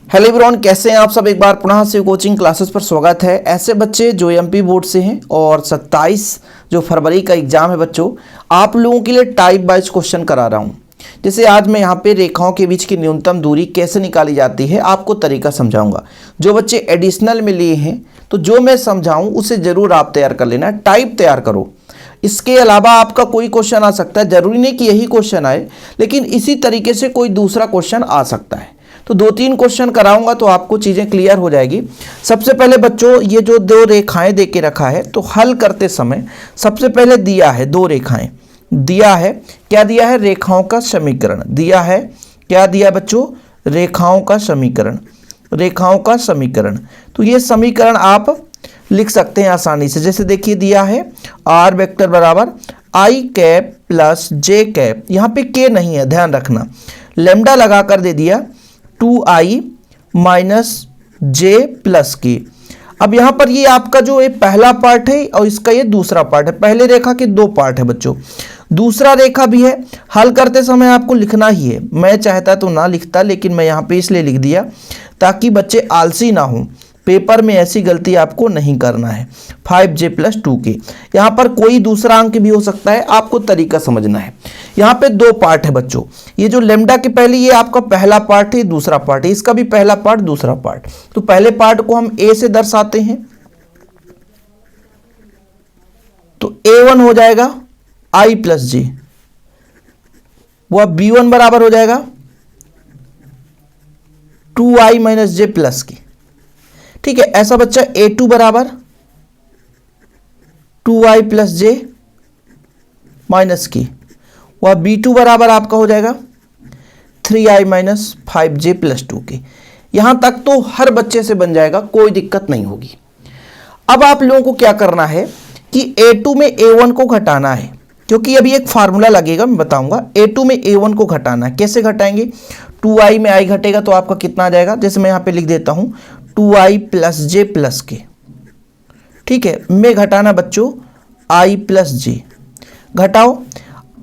Hello everyone, कैसे हैं आप सब। एक बार पुनः से कोचिंग क्लासेस पर स्वागत है। ऐसे बच्चे जो एमपी बोर्ड से हैं और 27 जो फरवरी का एग्जाम है बच्चों, आप लोगों के लिए टाइप वाइज क्वेश्चन करा रहा हूं। जैसे आज मैं यहाँ पे रेखाओं के बीच की न्यूनतम दूरी कैसे निकाली जाती है आपको तरीका समझाऊंगा। जो बच्चे एडिशनल में लिए हैं तो जो मैं समझाऊँ उसे ज़रूर आप तैयार कर लेना, टाइप तैयार करो। इसके अलावा आपका कोई क्वेश्चन आ सकता है, जरूरी नहीं कि यही क्वेश्चन आए, लेकिन इसी तरीके से कोई दूसरा क्वेश्चन आ सकता है। तो 2-3 क्वेश्चन कराऊंगा तो आपको चीज़ें क्लियर हो जाएगी। सबसे पहले बच्चों, ये जो दो रेखाएं दे के रखा है तो हल करते समय सबसे पहले दिया है दो रेखाएं, दिया है क्या, दिया है रेखाओं का समीकरण, दिया है क्या, दिया बच्चों रेखाओं का समीकरण, रेखाओं का समीकरण। तो ये समीकरण आप लिख सकते हैं आसानी से। जैसे देखिए दिया है आर वेक्टर बराबर आई कैप प्लस जे कैप, यहाँ पे के नहीं है ध्यान रखना, लेमडा लगाकर दे दिया 2i माइनस जे प्लस के। अब यहाँ पर ये आपका जो ये पहला पार्ट है और इसका ये दूसरा पार्ट है। पहले रेखा के दो पार्ट है बच्चों, दूसरा रेखा भी है। हल करते समय आपको लिखना ही है। मैं चाहता तो ना लिखता, लेकिन मैं यहाँ पे इसलिए लिख दिया ताकि बच्चे आलसी ना हो। पेपर में ऐसी गलती आपको नहीं करना है। 5j प्लस 2k, यहाँ पर कोई दूसरा अंक भी हो सकता है, आपको तरीका समझना है। यहाँ पे दो पार्ट है बच्चों, ये जो लेमडा के पहले ये आपका पहला पार्ट है, दूसरा पार्ट है, इसका भी पहला पार्ट दूसरा पार्ट। तो पहले पार्ट को हम a से दर्शाते हैं, तो a1 हो जाएगा i प्लस जे, वह b1 बराबर हो जाएगा 2i माइनस जे प्लस के। ठीक है, ऐसा बच्चा a2 बराबर 2i प्लस जे माइनस की, वह b2 बराबर आपका हो जाएगा 3i minus 5j plus 2k। यहां तक तो हर बच्चे से बन जाएगा, कोई दिक्कत नहीं होगी। अब आप लोगों को क्या करना है कि a2 में a1 को घटाना है, क्योंकि अभी एक फार्मूला लगेगा, मैं बताऊंगा। a2 में a1 को घटाना है, कैसे घटाएंगे। 2i में i घटेगा तो आपका कितना आ जाएगा, जैसे मैं यहां पे लिख देता हूं 2i प्लस जे प्लस के। ठीक है, में घटाना बच्चों i प्लस जे, घटाओ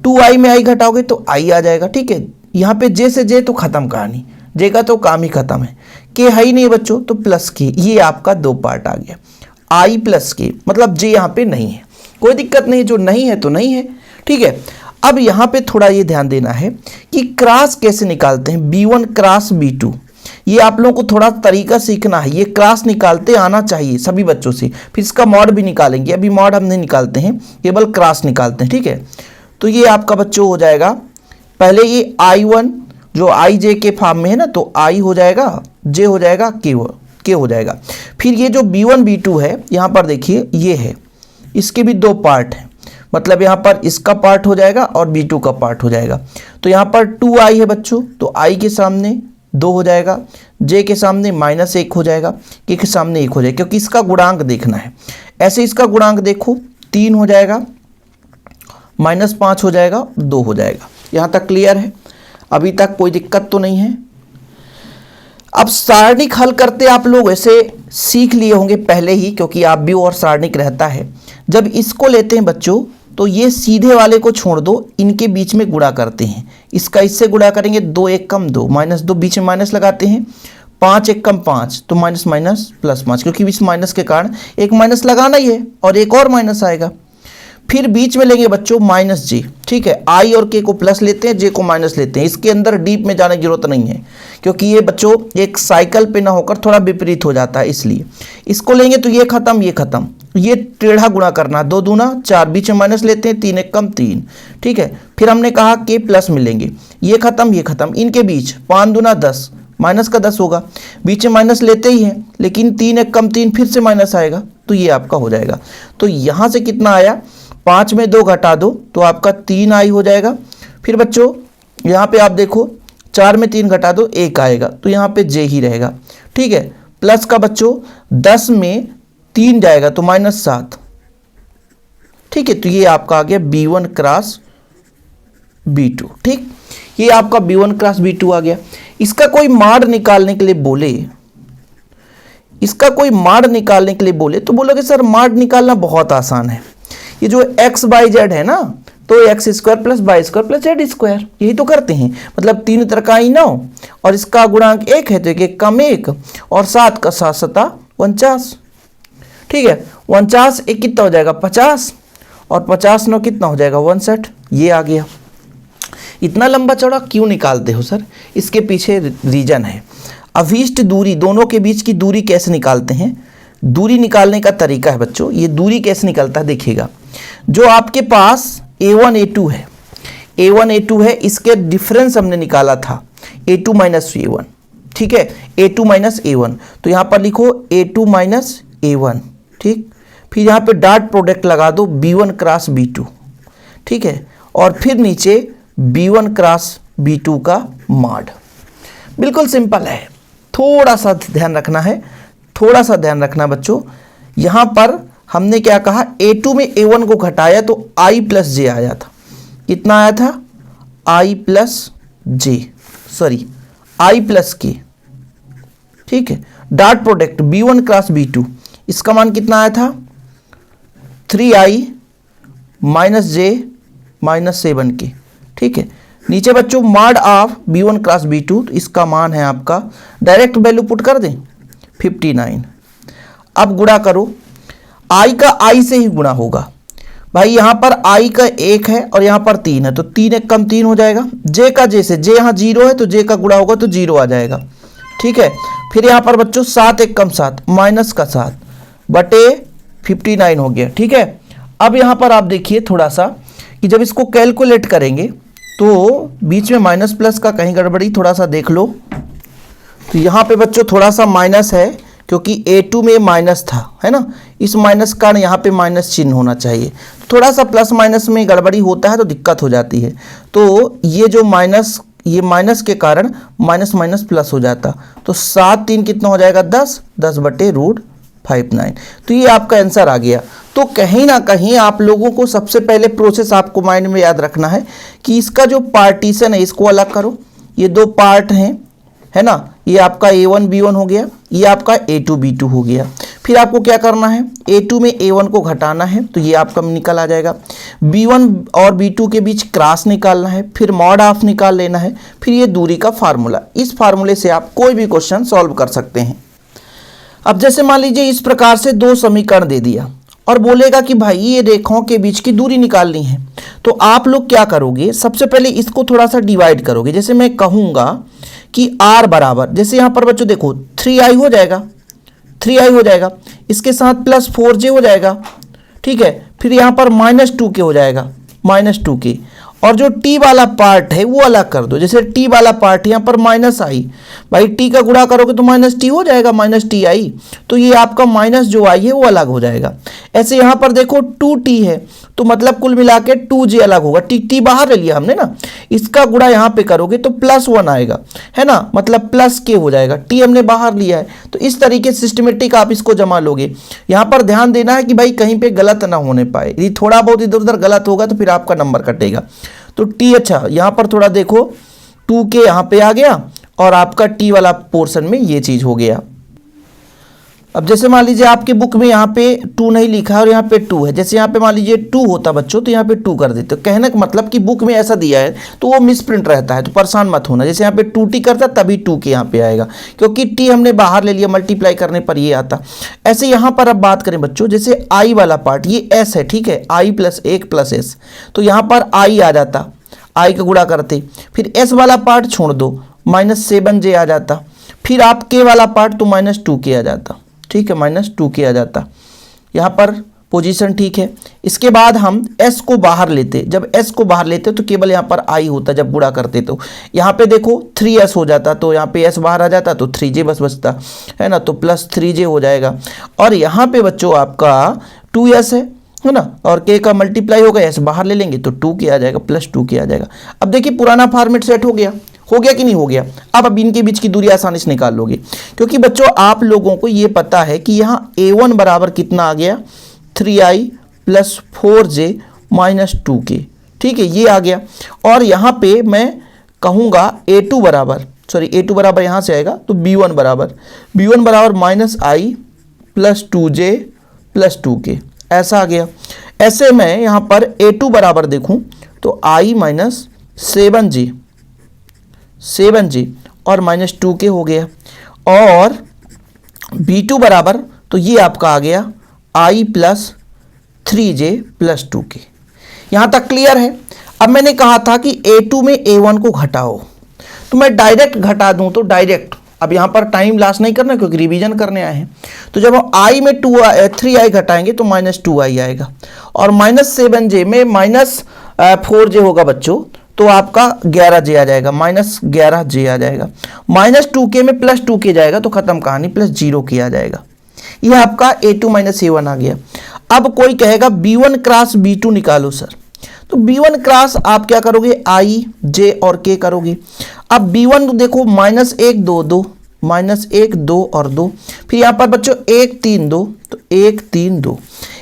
2i में i घटाओगे तो i आ जाएगा। ठीक है, यहाँ पे j से j तो खत्म कहानी, j का तो काम ही खत्म है, k है ही नहीं बच्चों तो प्लस के। ये आपका दो पार्ट आ गया, i प्लस के, मतलब j यहाँ पे नहीं है, कोई दिक्कत नहीं, जो नहीं है तो नहीं है। ठीक है, अब यहाँ पे थोड़ा ये ध्यान देना है कि क्रॉस कैसे निकालते हैं, b1 क्रॉस b2। ये आप लोगों को थोड़ा तरीका सीखना है, ये क्रॉस निकालते आना चाहिए सभी बच्चों से। फिर इसका मॉड भी निकालेंगे, अभी मॉड हम नहीं निकालते हैं, केवल क्रॉस निकालते हैं। ठीक है, तो ये आपका बच्चों हो जाएगा, पहले ये i1 जो i j के फॉर्म में है ना, तो i हो जाएगा, j हो जाएगा, k हो जाएगा। फिर ये जो b1 b2 है, यहाँ पर देखिए ये है, इसके भी दो पार्ट हैं, मतलब यहाँ पर इसका पार्ट हो जाएगा और b2 का पार्ट हो जाएगा। तो यहाँ पर 2i है बच्चों, तो i के सामने 2 हो जाएगा, j के सामने -1 हो जाएगा, k के सामने 1 हो जाएगा, क्योंकि इसका गुणांक देखना है। ऐसे इसका गुणांक देखो 3 हो जाएगा, -5 हो जाएगा, 2 हो जाएगा। यहाँ तक क्लियर है, अभी तक कोई दिक्कत तो नहीं है। अब सारणिक हल करते आप लोग ऐसे सीख लिए होंगे पहले ही, क्योंकि आप भी और सारणिक रहता है। जब इसको लेते हैं बच्चों तो ये सीधे वाले को छोड़ दो, इनके बीच में गुणा करते हैं। इसका इससे गुणा करेंगे, 2 1 कम 2, -2, बीच में माइनस लगाते हैं, 5 1 कम 5, तो माइनस माइनस प्लस 5, क्योंकि इस माइनस के कारण एक माइनस लगाना ही है और एक और माइनस आएगा। फिर बीच में लेंगे बच्चों माइनस जे। ठीक है, आई और के को प्लस लेते हैं, जे को माइनस लेते हैं। इसके अंदर डीप में जाने की जरूरत नहीं है, क्योंकि ये बच्चों एक साइकिल पे ना होकर थोड़ा विपरीत हो जाता है, इसलिए इसको लेंगे तो ये खत्म, ये खत्म, ये टेढ़ा गुणा करना, 2 दूना 4, बीच में माइनस लेते हैं, 3 1 कम 3। ठीक है, फिर हमने कहा के प्लस मिलेंगे, ये खत्म, ये खत्म, इनके बीच 5 दूना 10, माइनस का 10 होगा, बीच में माइनस लेते ही हैं, लेकिन 3 1 कम 3 फिर से माइनस आएगा, तो ये आपका हो जाएगा। तो यहाँ से कितना आया, 5 में 2 घटा दो तो आपका 3i हो जाएगा। फिर बच्चों यहाँ पे आप देखो 4 में 3 घटा दो 1 आएगा, तो यहाँ पे j ही रहेगा। ठीक है, प्लस का बच्चों 10 में 3 जाएगा तो -7। ठीक है, तो ये आपका आ गया b1 क्रॉस b2। ठीक, ये आपका b1 क्रॉस b2 आ गया। इसका कोई माड निकालने के लिए बोले, इसका कोई माड निकालने के लिए बोले तो बोलोगे सर माड निकालना बहुत आसान है। ये जो x y z है ना, तो x square plus y square plus z square, यही तो करते हैं। मतलब 3 तरका 9 और इसका गुणांक 1 है तो 1 कम 1 और 7 का 7 सता 49। ठीक है, 49 एक कितना हो जाएगा 50 और 50 9 कितना हो जाएगा 59। ये आ गया। इतना लंबा चौड़ा क्यों निकालते हो सर? इसके पीछे रीजन है। अभीष्ट दूरी, दोनों के बीच की दूरी कैसे निकालते हैं? दूरी निकालने का तरीका है बच्चों, ये दूरी कैसे निकलता है देखिएगा। जो आपके पास a1 a2 है, a1 a2 है, इसके डिफरेंस हमने निकाला था a2 माइनस a1। ठीक है, a2 माइनस a1, तो यहाँ पर लिखो a2 माइनस a1। ठीक, फिर यहाँ पे डॉट प्रोडक्ट लगा दो b1 क्रॉस b2। ठीक है, और फिर नीचे b1 क्रॉस b2 का मॉड। बिल्कुल सिंपल है, थोड़ा सा ध्यान रखना है, थोड़ा सा ध्यान रखना बच्चों। यहाँ पर हमने क्या कहा, a2 में a1 को घटाया तो i प्लस जे आया था। कितना आया था? i plus J, sorry i plus के। ठीक है, dot product b1 cross b2, इसका मान कितना आया था 3i माइनस जे माइनस 7 के। ठीक है, नीचे बच्चों mod of b1 cross b2, तो इसका मान है आपका, डायरेक्ट वैल्यू पुट कर दें 59। अब गुणा करो, i का i से ही गुणा होगा भाई। यहाँ पर i का 1 है और यहाँ पर 3 है, तो 3 1 कम 3 हो जाएगा। j का j से, j यहाँ 0 है तो j का गुणा होगा तो 0 आ जाएगा। ठीक है, फिर यहाँ पर बच्चों 7 1 कम 7 माइनस का 7 बटे 59 हो गया। ठीक है, अब यहाँ पर आप देखिए थोड़ा सा कि जब इसको कैलकुलेट करेंगे तो बीच में माइनस प्लस का कहीं गड़बड़ी, थोड़ा सा देख लो। तो यहाँ पे बच्चों थोड़ा सा माइनस है क्योंकि a2 में माइनस था, है ना, इस माइनस का यहाँ पे माइनस चिन्ह होना चाहिए। थोड़ा सा प्लस माइनस में गड़बड़ी होता है तो दिक्कत हो जाती है। तो ये जो माइनस, ये माइनस के कारण माइनस माइनस प्लस हो जाता, तो 7 3 कितना हो जाएगा 10, 10 बटे रूट 59। तो ये आपका आंसर आ गया। तो कहीं ना कहीं आप लोगों को सबसे पहले प्रोसेस आपको माइंड में याद रखना है कि इसका जो पार्टीशन है इसको अलग करो। ये दो पार्ट हैं, है ना, ये आपका a1 b1 हो गया, ये आपका a2 b2 हो गया। फिर आपको क्या करना है, a2 में a1 को घटाना है तो ये आपका निकल आ जाएगा। b1 और b2 के बीच क्रॉस निकालना है, फिर मॉड ऑफ निकाल लेना है, फिर ये दूरी का फार्मूला। इस फार्मूले से आप कोई भी क्वेश्चन सॉल्व कर सकते हैं। अब जैसे मान लीजिए इस प्रकार से दो समीकरण दे दिया और बोलेगा कि भाई ये रेखाओं के बीच की दूरी निकालनी है, तो आप लोग क्या करोगे, सबसे पहले इसको थोड़ा सा डिवाइड करोगे। जैसे मैं कहूँगा कि r बराबर, जैसे यहाँ पर बच्चों देखो 3i हो जाएगा, 3i हो जाएगा, इसके साथ प्लस 4j हो जाएगा। ठीक है, फिर यहाँ पर -2k हो जाएगा, -2k, और जो t वाला पार्ट है वो अलग कर दो। जैसे t वाला पार्ट यहाँ पर -i, भाई t का गुणा करोगे तो -t हो जाएगा, -ti, तो ये आपका माइनस जो i है वो अलग हो जाएगा। ऐसे यहाँ पर देखो 2t है तो मतलब कुल मिला के 2j अलग होगा, t बाहर ले लिया हमने ना, इसका गुणा यहाँ पे करोगे तो +1 आएगा, है ना, मतलब +k हो जाएगा, t हमने बाहर लिया है। तो इस तरीके से सिस्टमेटिक आप इसको जमा लोगे। यहाँ पर ध्यान देना है कि भाई कहीं पे गलत ना होने पाए, यदि थोड़ा बहुत इधर उधर गलत होगा तो फिर आपका नंबर कटेगा। तो t, अच्छा यहाँ पर थोड़ा देखो 2k यहाँ पे आ गया और आपका t वाला पोर्शन में ये चीज़ हो गया। अब जैसे मान लीजिए आपके बुक में यहाँ पे 2 नहीं लिखा है और यहाँ पे 2 है, जैसे यहाँ पे मान लीजिए 2 होता बच्चों तो यहाँ पे 2 कर देते हो। कहने का मतलब कि बुक में ऐसा दिया है तो वो मिस प्रिंट रहता है, तो परेशान मत होना। जैसे यहाँ पे 2t करता तभी 2k यहाँ पे आएगा, क्योंकि t हमने बाहर ले लिया, मल्टीप्लाई करने पर ये आता। ऐसे यहाँ पर अब बात करें बच्चों, जैसे i वाला पार्ट ये s है, ठीक है, i + 1 + s, तो यहाँ पर i आ जाता, i का गुणा करते, फिर s वाला पार्ट छोड़ दो, -7j आ जाता, फिर आप k वाला पार्ट तो -2k आ जाता। ठीक है, -2k आ जाता, यहाँ पर पोजीशन ठीक है। इसके बाद हम s को बाहर लेते, जब s को बाहर लेते तो केवल यहाँ पर i होता, जब गुणा करते तो यहाँ पे देखो 3s हो जाता, तो यहाँ पे s बाहर आ जाता तो 3j बस बचता, है ना, तो +3j हो जाएगा। और यहाँ पे बच्चों आपका 2s है ना, और k का मल्टीप्लाई होगा, s बाहर ले लेंगे तो 2k आ जाएगा, +2k आ जाएगा। अब देखिए पुराना फॉर्मेट सेट हो गया कि नहीं हो गया। अब इनके बीच की दूरी आसानी से निकाल लोगे, क्योंकि बच्चों आप लोगों को ये पता है कि यहाँ a1 बराबर कितना आ गया 3i + 4j - 2k। ठीक है, ये आ गया। और यहाँ पे मैं कहूँगा a2 बराबर, सॉरी a2 बराबर यहाँ से आएगा तो b1 बराबर -i + 2j + 2k, ऐसा आ गया। ऐसे मैं यहाँ पर A2 बराबर देखूं तो I माइनस 7J और माइनस 2K हो गया, और B2 बराबर तो ये आपका आ गया I plus 3J plus 2K। यहाँ तक क्लियर है। अब मैंने कहा था कि A2 में A1 को घटाओ, तो मैं डायरेक्ट घटा दूं तो डायरेक्ट, अब यहाँ पर टाइम लॉस नहीं करना क्योंकि रिवीजन करने आए हैं। तो जब हम I में 3I घटाएंगे तो माइनस 2I आएगा, और माइनस 7J में माइनस 4J होगा बच्चों, तो आपका 11J आ जाएगा, माइनस 11J आ जाएगा। माइनस 2K में प्लस 2K जाएगा तो खत्म कहानी, प्लस 0K आ जाएगा। यह आपका A2 माइनस A1 आ गया। अब कोई कहेगा B1 क्रॉस B2 निकालो सर, तो B1 क्रॉस आप क्या करोगे, I J और K करोगे। अब B1 देखो माइनस 1 2 2, माइनस 1 2 और 2, फिर यहाँ पर बच्चों 1 3 2, तो 1 3 2।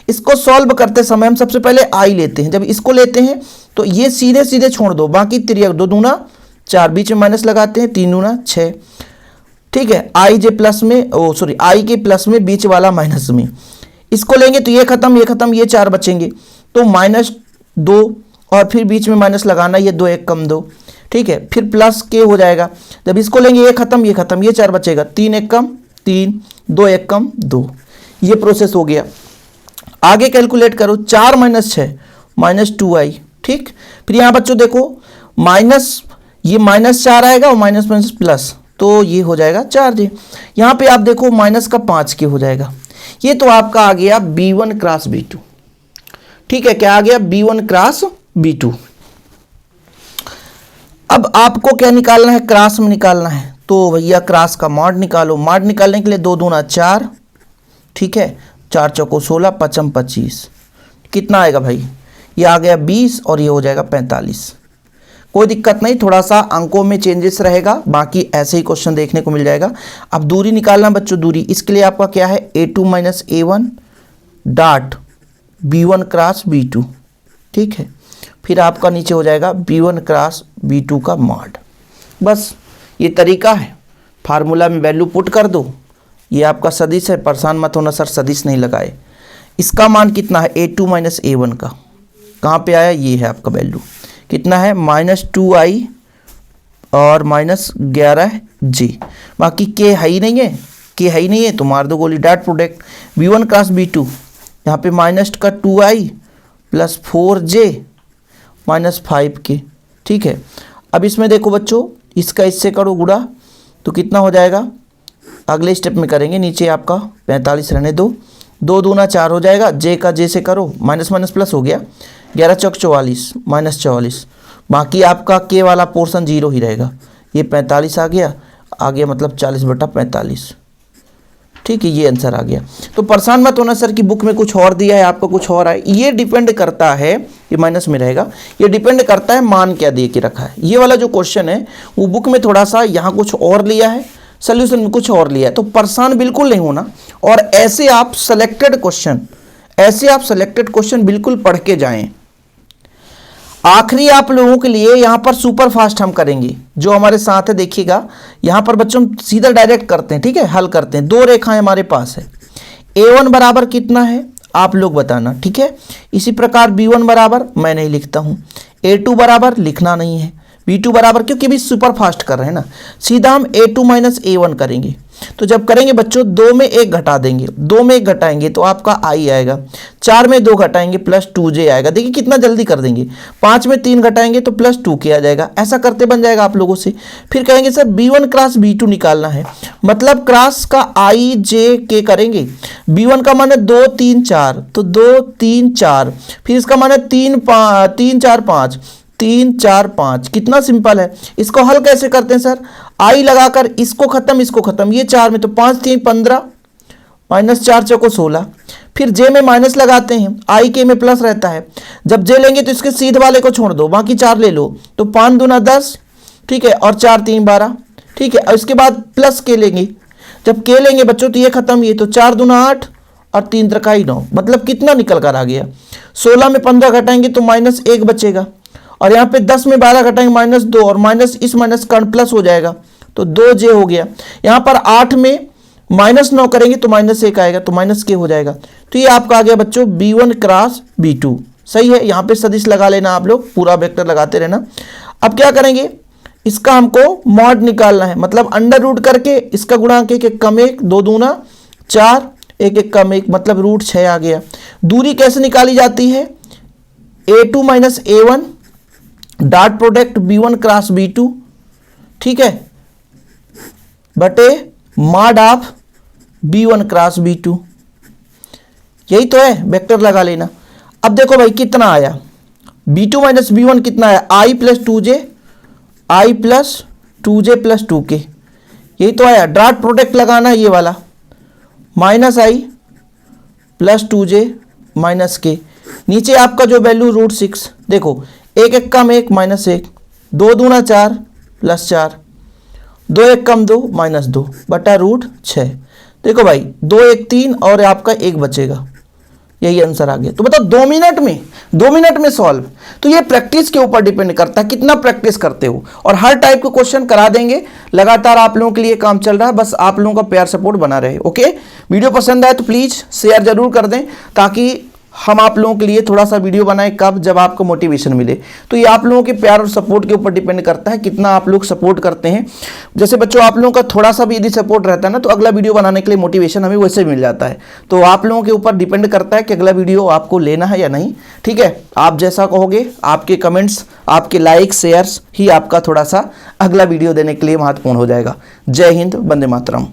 इसको सॉल्व करते समय हम सबसे पहले I लेते हैं। जब इसको लेते हैं तो ये सीधे सीधे छोड़ दो, बाकी 3 2 दूना 4, बीच में माइनस लगाते हैं, 3 दूना 6, ठीक है। I J प्लस में I के प्लस में बीच वाला माइनस में, इसको लेंगे तो ये खत्म ये खत्म, ये 4 बचेंगे, तो माइनस 2 और फिर बीच में माइनस लगाना, ये 2 1 कम 2, ठीक है। फिर प्लस के हो जाएगा, जब इसको लेंगे ये खत्म ये खत्म, ये 4 बचेगा, 3 1 कम 3, 2 1 कम 2। ये प्रोसेस हो गया। आगे कैलकुलेट करो, 4 माइनस 6 माइनस 2I, ठीक। फिर यहाँ बच्चों देखो माइनस, ये माइनस 4 आएगा और माइनस माइनस प्लस, तो ये हो जाएगा 4J। यहाँ पे आप देखो माइनस का 5K हो जाएगा। ये तो आपका आ गया B1 क्रॉस B2, ठीक है। क्या आ गया, B1 क्रॉस B2। अब आपको क्या निकालना है, क्रॉस में निकालना है, तो भैया क्रॉस का मॉड निकालो। मॉड निकालने के लिए 2 दूना 4, ठीक है, 4 चौको 16, 5 25, कितना आएगा भाई, ये आ गया 20 और ये हो जाएगा 45। कोई दिक्कत नहीं, थोड़ा सा अंकों में चेंजेस रहेगा, बाकी ऐसे ही क्वेश्चन देखने को मिल जाएगा। अब दूरी निकालना बच्चों, दूरी, इसके लिए आपका क्या है, A2 minus A1 dot B1 cross B2, ठीक है। फिर आपका नीचे हो जाएगा B1 क्रॉस B2 का मॉड। बस ये तरीका है, फार्मूला में वैल्यू पुट कर दो। ये आपका सदिश है, परेशान मत होना सर सदिश नहीं लगाए। इसका मान कितना है, A2 माइनस A1 का, कहाँ पे आया, ये है आपका वैल्यू, कितना है, माइनस 2I और माइनस 11J। बाकी K है ही नहीं है, K है ही नहीं है तो मार दो गोली, dot product B1 cross B2, यहाँ पे माइनस का 2I plus 4J minus 5K, ठीक है। अब इसमें देखो बच्चों, इसका इससे करो गुणा तो कितना हो जाएगा, अगले स्टेप में करेंगे। नीचे आपका 45 रहने दो, 2 दूना 4 हो जाएगा, J का J से करो, माइनस माइनस प्लस हो गया, 11 चौक 44 माइनस 44, बाकी आपका K वाला पोर्शन 0 ही रहेगा। ये 45 आ गया मतलब 40/45, ठीक है। ये आंसर आ गया। तो परेशान मत होना सर कि बुक में कुछ और दिया है आपको कुछ और है, ये डिपेंड करता है, ये माइनस में रहेगा, ये डिपेंड करता है मान क्या दे के रखा है। ये वाला जो क्वेश्चन है वो बुक में थोड़ा सा यहाँ कुछ और लिया है, सोल्यूशन में कुछ और लिया है, तो परेशान बिल्कुल नहीं होना। और ऐसे आप सेलेक्टेड क्वेश्चन बिल्कुल पढ़ के जाएं। आखिरी आप लोगों के लिए यहाँ पर सुपर फास्ट हम करेंगे, जो हमारे साथ है देखिएगा। यहाँ पर बच्चों हम सीधा डायरेक्ट करते हैं, ठीक है, हल करते हैं। 2 रेखाएं हमारे पास है, A1 बराबर कितना है आप लोग बताना, ठीक है। इसी प्रकार B1 बराबर मैं नहीं लिखता हूँ, A2 बराबर लिखना नहीं है, B2 बराबर, क्योंकि भी सुपर फास्ट कर रहे हैं ना, सीधा हम A2 माइनस A1 करेंगे। तो जब करेंगे बच्चों 2 में 1 घटा देंगे, 2 में 1 घटाएंगे तो आपका I आएगा, 4 में 2 घटाएंगे प्लस 2J आएगा। देखिए कितना जल्दी कर देंगे, 5 में 3 घटाएंगे तो प्लस 2K आ जाएगा। ऐसा करते बन जाएगा आप लोगों से। फिर कहेंगे सर B1 क्रॉस B2 निकालना है, मतलब क्रॉस का I J K करेंगे। B1 का मान है 2 3 4, तो 2 3 4, फिर इसका मान है 3 4 5, 3 4 5, कितना सिंपल है। इसको हल कैसे करते हैं सर, I लगाकर इसको खत्म, ये 4 में तो 5 3 15 माइनस 4 चौको 16, फिर J में माइनस लगाते हैं, I K में प्लस रहता है। जब J लेंगे तो इसके सीध वाले को छोड़ दो, बाकी 4 ले लो, तो 5 दूना 10, ठीक है, और 4 3 12, ठीक है। और इसके बाद प्लस K लेंगे, जब K लेंगे बच्चों तो ये खत्म, ये तो 4 दूना 8 और 3 त्रिकाई 9, मतलब कितना निकल कर आ गया। 16 में 15 घटाएंगे तो माइनस 1 बचेगा, और यहाँ पे 10 में 12 घटाएंगे माइनस 2, और माइनस इस माइनस का प्लस हो जाएगा तो 2J हो गया। यहाँ पर 8 में -9 करेंगे तो -1 आएगा, तो -k हो जाएगा। तो ये आपका आ गया बच्चों b1 क्रॉस b2। सही है, यहाँ पे सदिश लगा लेना आप लोग, पूरा वेक्टर लगाते रहना। अब क्या करेंगे, इसका हमको मॉड निकालना है, मतलब अंडर रूट करके इसका गुणांक 1 1 कम 1, 2 दूना 4, 1 1 कम 1, मतलब √6 आ गया। दूरी कैसे निकाली जाती है, a2 minus a1 dot product b1 cross b2, ठीक है, बटे mod of b1 cross b2। यही तो है, वेक्टर लगा लेना। अब देखो भाई कितना आया, b2 माइनस b1 कितना आया, i plus 2j, i plus 2j plus 2k, यही तो आया। डॉट प्रोडक्ट लगाना ये वाला, -i plus 2j minus k, नीचे आपका जो वैल्यू √6, देखो 1 1 कम 1 -1, 2 दूना 4 प्लस 4, 2 1 कम 2 -2 बटा √6। देखो भाई 2 1 3 और आपका 1 बचेगा, यही आंसर आ गया। तो बताओ 2 मिनट में सॉल्व। तो ये प्रैक्टिस के ऊपर डिपेंड करता है, कितना प्रैक्टिस करते हो, और हर टाइप के क्वेश्चन करा देंगे। लगातार आप लोगों के लिए काम चल रहा है, बस आप लोगों का प्यार सपोर्ट बना रहे। ओके, वीडियो पसंद आए तो प्लीज़ शेयर जरूर कर दें, ताकि हम आप लोगों के लिए थोड़ा सा वीडियो बनाएं, कब, जब आपको मोटिवेशन मिले। तो ये आप लोगों के प्यार और सपोर्ट के ऊपर डिपेंड करता है, कितना आप लोग सपोर्ट करते हैं। जैसे बच्चों आप लोगों का थोड़ा सा भी यदि सपोर्ट रहता है ना, तो अगला वीडियो बनाने के लिए मोटिवेशन हमें वैसे मिल जाता है। तो आप लोगों के ऊपर डिपेंड करता है कि अगला वीडियो आपको लेना है या नहीं। ठीक है, आप जैसा कहोगे, आपके कमेंट्स, आपके लाइक शेयर्स ही आपका थोड़ा सा अगला वीडियो देने के लिए महत्वपूर्ण हो जाएगा। जय हिंद, वंदे मातरम।